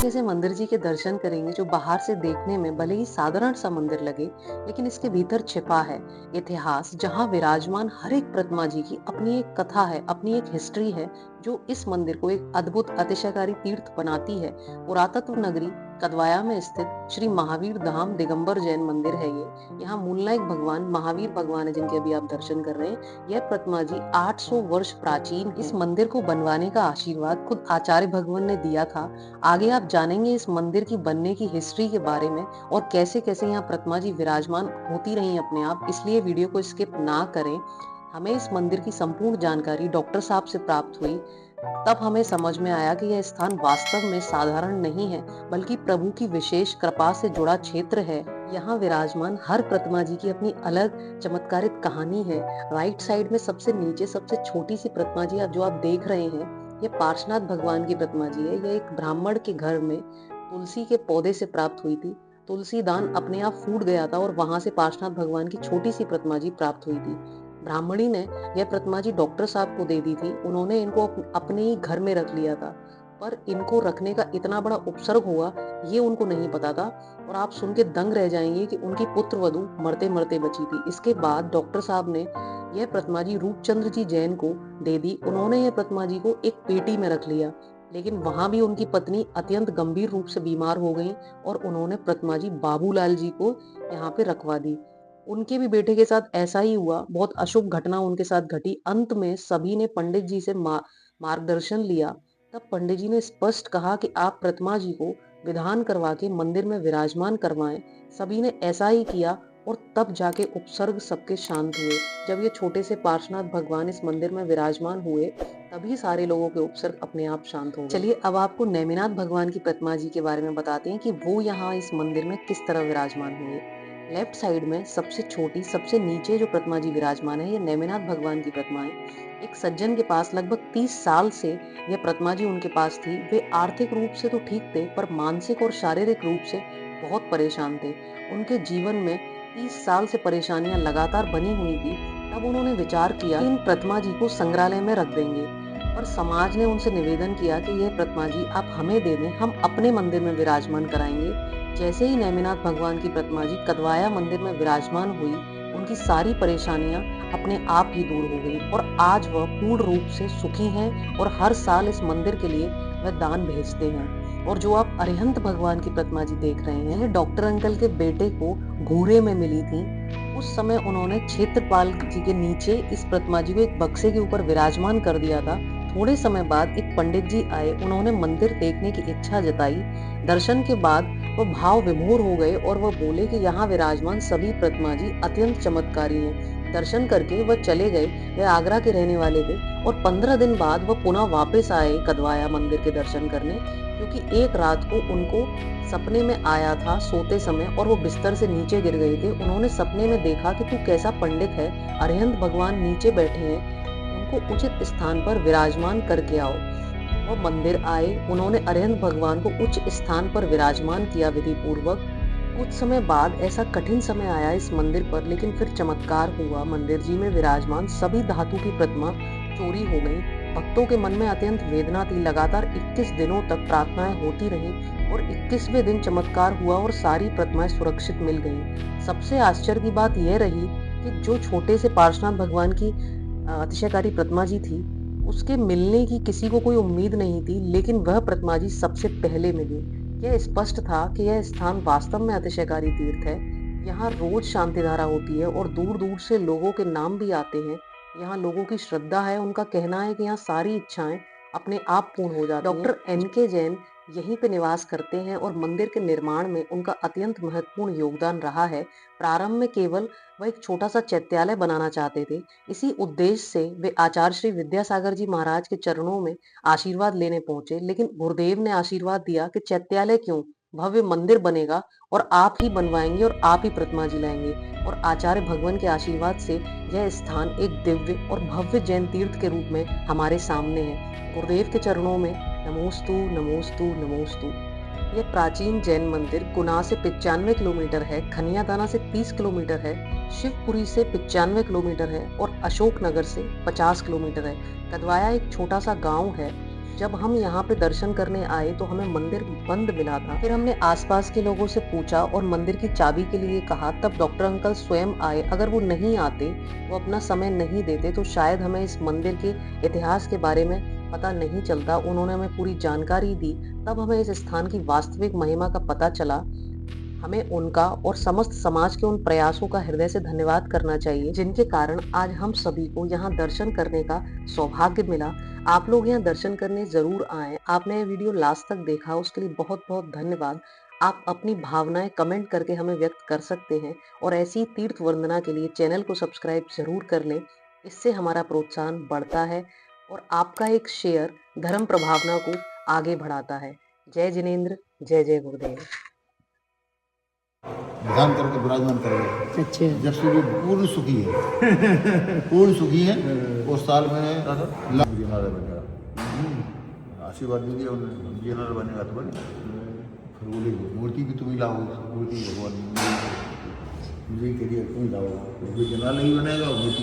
एक ऐसे मंदिर जी के दर्शन करेंगे जो बाहर से देखने में भले ही साधारण सा मंदिर लगे, लेकिन इसके भीतर छिपा है इतिहास, जहाँ विराजमान हर एक प्रतिमा जी की अपनी एक कथा है, अपनी एक हिस्ट्री है, जो इस मंदिर को एक अद्भुत अतिशयकारी तीर्थ बनाती है। पुरातत्व नगरी कदवाया में स्थित श्री महावीर धाम दिगंबर जैन मंदिर है ये। यहाँ मूलनायक भगवान महावीर भगवान है, जिनके अभी आप दर्शन कर रहे हैं। यह प्रतिमा जी 800 वर्ष प्राचीन है। इस मंदिर को बनवाने का आशीर्वाद खुद आचार्य भगवान ने दिया था। आगे आप जानेंगे इस मंदिर की बनने की हिस्ट्री के बारे में और कैसे कैसे यहाँ प्रतिमा जी विराजमान होती रही अपने आप, इसलिए वीडियो को स्किप ना करें। हमें इस मंदिर की संपूर्ण जानकारी डॉक्टर साहब से प्राप्त हुई। तब हमें समझ में आया कि यह स्थान वास्तव में साधारण नहीं है, बल्कि प्रभु की विशेष कृपा से जुड़ा क्षेत्र है। यहाँ विराजमान हर प्रतिमा जी की अपनी अलग चमत्कारिक कहानी है। राइट साइड में सबसे नीचे सबसे छोटी सी प्रतिमा जी जो आप देख रहे हैं, ये पार्श्वनाथ भगवान की प्रतिमा जी है। यह एक ब्राह्मण के घर में तुलसी के पौधे से प्राप्त हुई थी। तुलसी दान अपने आप फूट गया था और वहां से पार्श्वनाथ भगवान की छोटी सी प्रतिमा जी प्राप्त हुई थी। ब्राह्मणी ने यह प्रतिमा जी डॉक्टर साहब को दे दी थी। उन्होंने इनको अपने ही घर में रख लिया था, पर इनको रखने का इतना बड़ा उपसर्ग हुआ ये उनको नहीं पता था। और आप सुन के दंग रह जाएंगे कि उनकी पुत्र वधू मरते मरते बची थी। इसके बाद डॉक्टर साहब ने यह प्रतिमा जी रूपचंद्र जी जैन को दे दी। उन्होंने यह प्रतिमा जी को एक पेटी में रख लिया, लेकिन वहां भी उनकी पत्नी अत्यंत गंभीर रूप से बीमार हो गई और उन्होंने प्रतिमा जी बाबूलाल जी को यहाँ पे रखवा दी। उनके भी बेटे के साथ ऐसा ही हुआ, बहुत अशुभ घटना उनके साथ घटी। अंत में सभी ने पंडित जी से मार्गदर्शन लिया। तब पंडित जी ने स्पष्ट कहा कि आप प्रतिमा जी को विधान करवा के मंदिर में विराजमान करवाएं। सभी ने ऐसा ही किया और तब जाके उपसर्ग सबके शांत हुए। जब ये छोटे से पार्श्वनाथ भगवान इस मंदिर में विराजमान हुए, तभी सारे लोगों के उपसर्ग अपने आप शांत हो गए। चलिए अब आपको नेमिनाथ भगवान की प्रतिमा जी के बारे में बताते हैं कि वो यहाँ इस मंदिर में किस तरह विराजमान हुए। लेफ्ट साइड में सबसे छोटी सबसे नीचे जो प्रतिमा जी विराजमान है, ये नेमिनाथ भगवान की प्रतिमा है। एक सज्जन के पास लगभग 30 साल से यह प्रतिमा जी उनके पास थी। वे आर्थिक रूप से तो ठीक थे, पर मानसिक और शारीरिक रूप से बहुत परेशान थे। उनके जीवन में 30 साल से परेशानियां लगातार बनी हुई थी। तब उन्होंने विचार किया कि इन प्रतिमा जी को संग्रहालय में रख देंगे, पर समाज ने उनसे निवेदन किया कि यह प्रतिमा जी आप हमें दे दें, हम अपने मंदिर में विराजमान कराएंगे। जैसे ही नेमिनाथ भगवान की प्रतिमा जी कदवाया मंदिर में विराजमान हुई, उनकी सारी परेशानियां अपने आप ही दूर हो गई और आज वह पूर्ण रूप से सुखी हैं और हर साल इस मंदिर के लिए वह दान भेजते हैं। और जो आप अरिहंत भगवान की प्रतिमा जी देख रहे हैं, डॉक्टर अंकल के बेटे को घूरे में मिली थी। उस समय उन्होंने क्षेत्रपाल जी के नीचे इस प्रतिमा जी को एक बक्से के ऊपर विराजमान कर दिया था। थोड़े समय बाद एक पंडित जी आए, उन्होंने मंदिर देखने की इच्छा जताई। दर्शन के बाद वह भाव विभोर हो गए और वह बोले कि यहाँ विराजमान सभी प्रतिमा जी अत्यंत चमत्कारी हैं। दर्शन करके वह चले गए। वह आगरा के रहने वाले थे और 15 दिन बाद वह पुनः वापस आए कदवाया मंदिर के दर्शन करने, क्योंकि एक रात को उनको सपने में आया था सोते समय और वो बिस्तर से नीचे गिर गए थे। उन्होंने सपने में देखा कि तू कैसा पंडित है, अरिहंत भगवान नीचे बैठे हैं, उनको उचित स्थान पर विराजमान करके आओ। वो मंदिर आए, उन्होंने अरिहंत भगवान को उच्च स्थान पर विराजमान किया विधि पूर्वक। कुछ समय बाद ऐसा कठिन समय आया इस मंदिर पर, लेकिन फिर चमत्कार हुआ। मंदिर जी में विराजमान सभी धातु की प्रतिमा चोरी हो गई। भक्तों के मन में अत्यंत वेदना थी। लगातार 21 दिनों तक प्रार्थनाएं होती रहीं और 21वें दिन चमत्कार हुआ और सारी प्रतिमाएं सुरक्षित मिल गईं। सबसे आश्चर्य की बात यह रही कि जो छोटे से पार्श्वनाथ भगवान की अतिशयकारी प्रतिमा जी थी, उसके मिलने की किसी को कोई उम्मीद नहीं थी, लेकिन वह प्रतिमा जी सबसे पहले मिली। यह स्पष्ट था कि यह स्थान वास्तव में अतिशयकारी तीर्थ है। यहाँ रोज शांति धारा होती है और दूर दूर से लोगों के नाम भी आते हैं। यहाँ लोगों की श्रद्धा है, उनका कहना है कि यहाँ सारी इच्छाएं अपने आप पूर्ण हो जाती हैं। Doctor NK. जैन यहीं पे निवास करते हैं और मंदिर के निर्माण में उनका अत्यंत महत्वपूर्ण योगदान रहा है। प्रारंभ में केवल वह एक छोटा सा चैत्यालय बनाना चाहते थे। इसी उद्देश्य से वे आचार्य श्री विद्यासागर जी महाराज के चरणों में आशीर्वाद लेने पहुंचे, लेकिन गुरुदेव ने आशीर्वाद दिया कि चैत्यालय क्यों, भव्य मंदिर बनेगा और आप ही बनवाएंगे और आप ही प्रतिमा जी लाएंगे। और आचार्य भगवान के आशीर्वाद से यह स्थान एक दिव्य और भव्य जैन तीर्थ के रूप में हमारे सामने है। गुरुदेव के चरणों में नमोस्तु नमोस्तु नमोस्तु। यह प्राचीन जैन मंदिर गुना से 95 किलोमीटर है, खनियादाना से 30 किलोमीटर है, शिवपुरी से 95 किलोमीटर है और अशोकनगर से 50 किलोमीटर है। कदवाया एक छोटा सा गांव है। जब हम यहाँ पे दर्शन करने आए तो हमें मंदिर बंद मिला था। फिर हमने आसपास के लोगों से पूछा और मंदिर की चाबी के लिए कहा, तब डॉक्टर अंकल स्वयं आए। अगर वो नहीं आते, वो अपना समय नहीं देते, तो शायद हमें इस मंदिर के इतिहास के बारे में पता नहीं चलता। उन्होंने हमें पूरी जानकारी दी, तब हमें इस स्थान की वास्तविक महिमा का पता चला। हमें उनका और समस्त समाज के उन प्रयासों का हृदय से धन्यवाद करना चाहिए, जिनके कारण आज हम सभी को यहाँ दर्शन करने का सौभाग्य मिला। आप लोग यहाँ दर्शन करने जरूर आएं। आपने ये वीडियो लास्ट तक देखा, उसके लिए बहुत बहुत धन्यवाद। आप अपनी भावनाएं कमेंट करके हमें व्यक्त कर सकते हैं और ऐसी ही तीर्थ वंदना के लिए चैनल को सब्सक्राइब जरूर कर लें। इससे हमारा प्रोत्साहन बढ़ता है और आपका एक शेयर धर्म प्रभावना को आगे बढ़ाता है। जय जिनेन्द्र, जय जय गुरुदेव। ध्यान करके विराजमान करोगे। अच्छा। जब से ये पूर्ण सुखी है पूर्ण सुखी है, उस साल में विजयनगर बनेगा। आशीर्वाद भी दिया उन्होंने, विजयनगर बनेगा तो बने। फिर बोले मूर्ति भी तुम ही लाओ, मूर्ति भगवान मुझे के लिए तुम ही लाओ, विजयनगर नहीं बनेगा मूर्ति